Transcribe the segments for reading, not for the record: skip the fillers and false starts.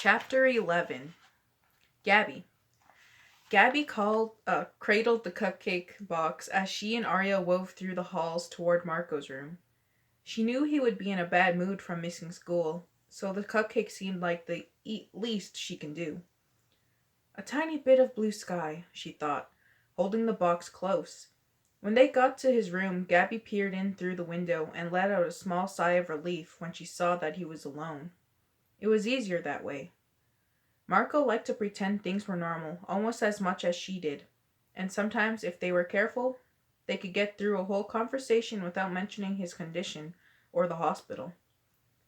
Chapter 11. Gabby. Gabby cradled the cupcake box as she and Arya wove through the halls toward Marco's room. She knew he would be in a bad mood from missing school, so the cupcake seemed like the least she can do. A tiny bit of blue sky, she thought, holding the box close. When they got to his room, Gabby peered in through the window and let out a small sigh of relief when she saw that he was alone. It was easier that way. Marco liked to pretend things were normal almost as much as she did, and sometimes, if they were careful, they could get through a whole conversation without mentioning his condition or the hospital.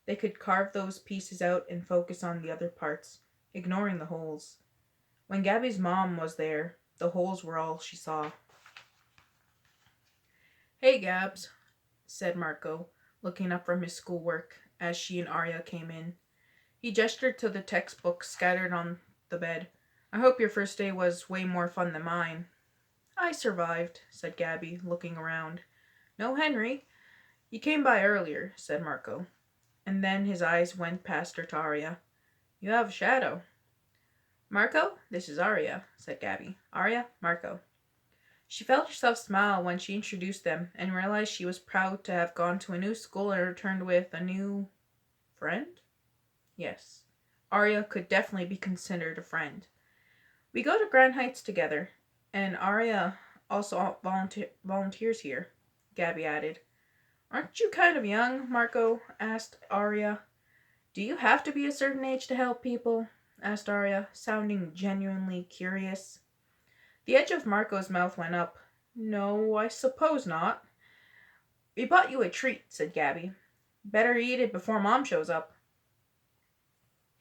They could carve those pieces out and focus on the other parts, ignoring the holes. When Gabby's mom was there, the holes were all she saw. "Hey, Gabs," said Marco, looking up from his schoolwork as she and Arya came in. He gestured to the textbooks scattered on the bed. "I hope your first day was way more fun than mine." "I survived," said Gabby, looking around. "No Henry." "He came by earlier," said Marco. And then his eyes went past her to Arya. "You have a shadow." "Marco, this is Arya," said Gabby. "Arya, Marco." She felt herself smile when she introduced them and realized she was proud to have gone to a new school and returned with a new friend? Yes, Arya could definitely be considered a friend. "We go to Grand Heights together, and Arya also volunteers here," Gabby added. "Aren't you kind of young?" Marco asked Arya. "Do you have to be a certain age to help people?" asked Arya, sounding genuinely curious. The edge of Marco's mouth went up. "No, I suppose not." "We bought you a treat," said Gabby. "Better eat it before Mom shows up."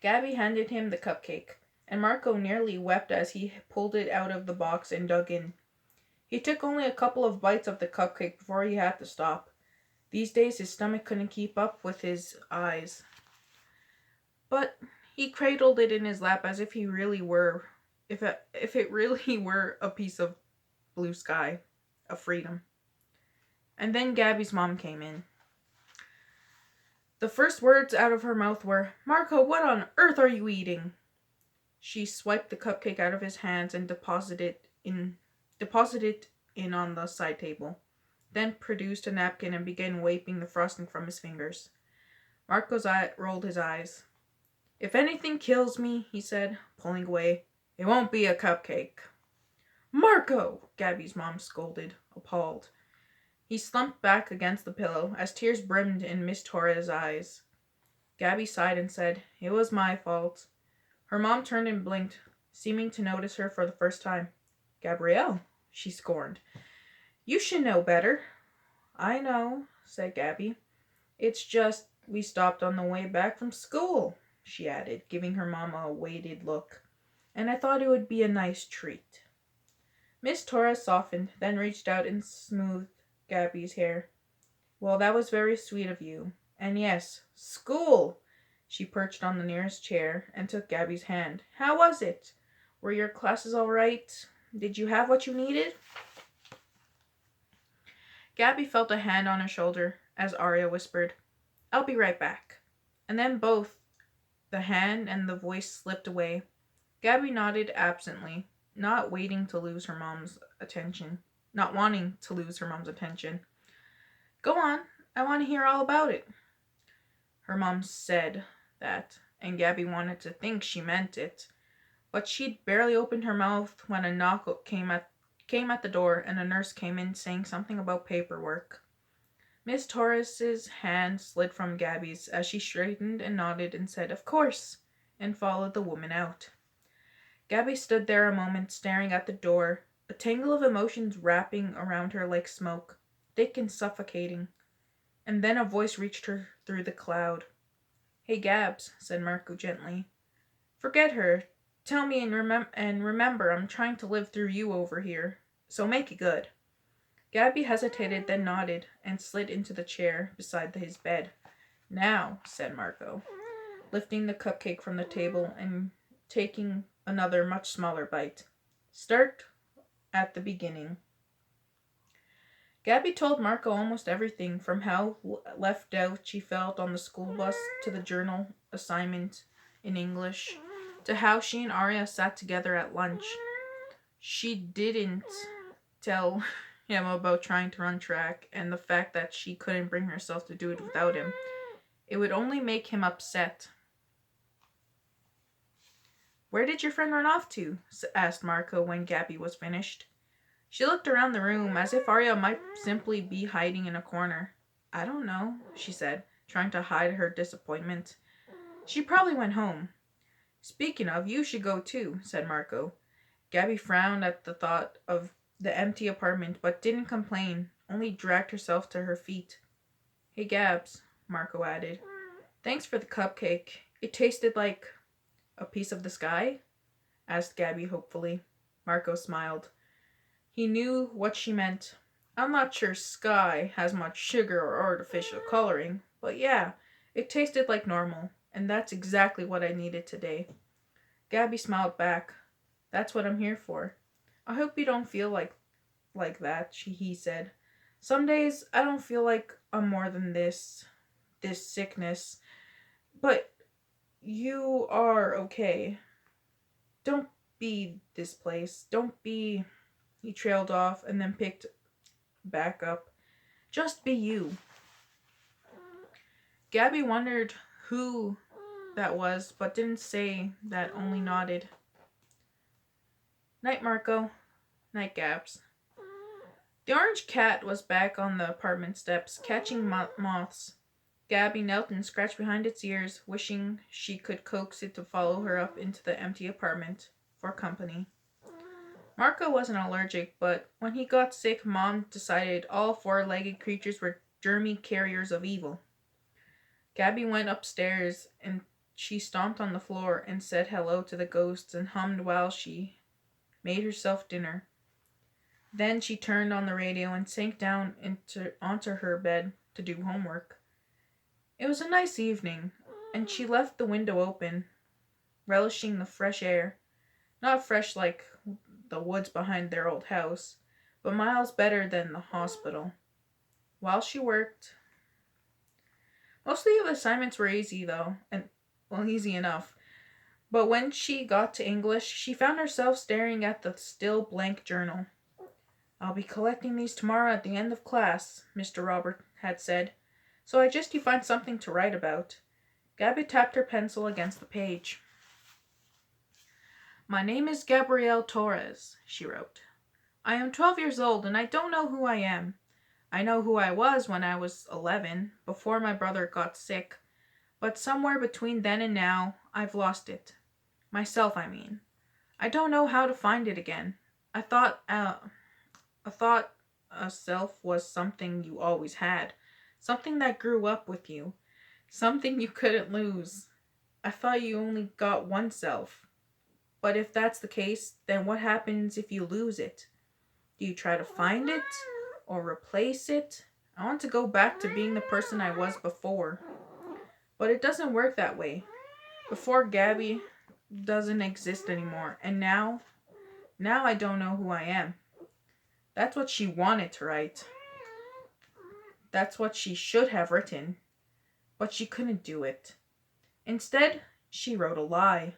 Gabby handed him the cupcake, and Marco nearly wept as he pulled it out of the box and dug in. He took only a couple of bites of the cupcake before he had to stop. These days his stomach couldn't keep up with his eyes. But he cradled it in his lap as if he really were, if it really were a piece of blue sky, of freedom. And then Gabby's mom came in. The first words out of her mouth were, "Marco, what on earth are you eating?" She swiped the cupcake out of his hands and deposited it in on the side table, then produced a napkin and began wiping the frosting from his fingers. Marco's rolled his eyes. "If anything kills me," he said, pulling away, "it won't be a cupcake." "Marco!" Gabby's mom scolded, appalled. He slumped back against the pillow as tears brimmed in Miss Torres' eyes. Gabby sighed and said, "It was my fault." Her mom turned and blinked, seeming to notice her for the first time. "Gabrielle," she scorned. "You should know better." "I know," said Gabby. "It's just we stopped on the way back from school," she added, giving her mama a weighted look. "And I thought it would be a nice treat." Miss Torres softened, then reached out and smoothed Gabby's hair. "Well, that was very sweet of you. And yes, school!" She perched on the nearest chair and took Gabby's hand. "How was it? Were your classes all right? Did you have what you needed?" Gabby felt a hand on her shoulder as Arya whispered, "I'll be right back." And then both the hand and the voice slipped away. Gabby nodded absently, not wanting to lose her mom's attention. "Go on, I want to hear all about it." Her mom said that, and Gabby wanted to think she meant it. But she'd barely opened her mouth when a knock came at the door, and a nurse came in saying something about paperwork. Miss Torres's hand slid from Gabby's as she straightened and nodded and said, "Of course," and followed the woman out. Gabby stood there a moment staring at the door, a tangle of emotions wrapping around her like smoke, thick and suffocating. And then a voice reached her through the cloud. "Hey, Gabs," said Marco gently. "Forget her. Tell me and remember I'm trying to live through you over here. So make it good." Gabby hesitated, then nodded, and slid into the chair beside his bed. "Now," said Marco, lifting the cupcake from the table and taking another much smaller bite. "Start at the beginning." Gabby told Marco almost everything, from how left out she felt on the school bus to the journal assignment in English to how she and Arya sat together at lunch. She didn't tell him about trying to run track and the fact that she couldn't bring herself to do it without him. It would only make him upset. "Where did your friend run off to?" asked Marco when Gabby was finished. She looked around the room as if Arya might simply be hiding in a corner. "I don't know," she said, trying to hide her disappointment. "She probably went home." "Speaking of, you should go too," said Marco. Gabby frowned at the thought of the empty apartment, but didn't complain, only dragged herself to her feet. "Hey, Gabs," Marco added. "Thanks for the cupcake. It tasted like a piece of the sky?" asked Gabby hopefully. Marco smiled. He knew what she meant. "I'm not sure sky has much sugar or artificial coloring, but yeah, it tasted like normal, and that's exactly what I needed today." Gabby smiled back. "That's what I'm here for." "I hope you don't feel like that," he said. "Some days I don't feel like I'm more than this sickness. But you are okay. Don't be this place. Don't be..." He trailed off and then picked back up. "Just be you." Gabby wondered who that was, but didn't say that, only nodded. "Night, Marco." "Night, Gabs." The orange cat was back on the apartment steps, catching moths. Gabby knelt and scratched behind its ears, wishing she could coax it to follow her up into the empty apartment for company. Marco wasn't allergic, but when he got sick, Mom decided all four-legged creatures were germy carriers of evil. Gabby went upstairs and she stomped on the floor and said hello to the ghosts and hummed while she made herself dinner. Then she turned on the radio and sank down onto her bed to do homework. It was a nice evening, and she left the window open, relishing the fresh air. Not fresh like the woods behind their old house, but miles better than the hospital. While she worked, most of the assignments were easy though, easy enough. But when she got to English, she found herself staring at the still blank journal. "I'll be collecting these tomorrow at the end of class," Mr. Robert had said. "So I just you find something to write about." Gabby tapped her pencil against the page. "My name is Gabrielle Torres," she wrote. "I am 12 years old and I don't know who I am. I know who I was when I was 11, before my brother got sick. But somewhere between then and now, I've lost it. Myself, I mean. I don't know how to find it again. I thought a self was something you always had. Something that grew up with you. Something you couldn't lose. I thought you only got one self. But if that's the case, then what happens if you lose it? Do you try to find it? Or replace it? I want to go back to being the person I was before. But it doesn't work that way. Before Gabby doesn't exist anymore. And now I don't know who I am." That's what she wanted to write. That's what she should have written. But she couldn't do it. Instead, she wrote a lie.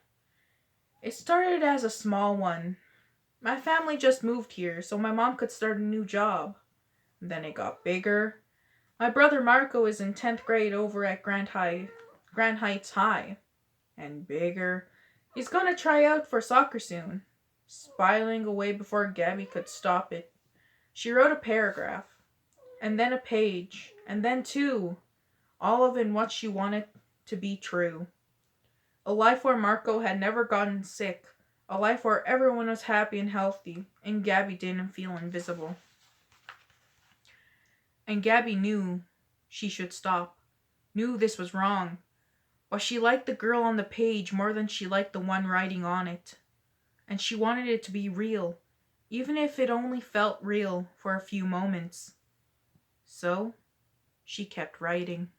It started as a small one. "My family just moved here, so my mom could start a new job." Then it got bigger. "My brother Marco is in 10th grade over at Grand Heights High." And bigger. "He's gonna try out for soccer soon." Spiraling away before Gabby could stop it. She wrote a paragraph, and then a page, and then two, all of it what she wanted to be true. A life where Marco had never gotten sick, a life where everyone was happy and healthy, and Gabby didn't feel invisible. And Gabby knew she should stop, knew this was wrong, but she liked the girl on the page more than she liked the one writing on it. And she wanted it to be real, even if it only felt real for a few moments. So, she kept writing.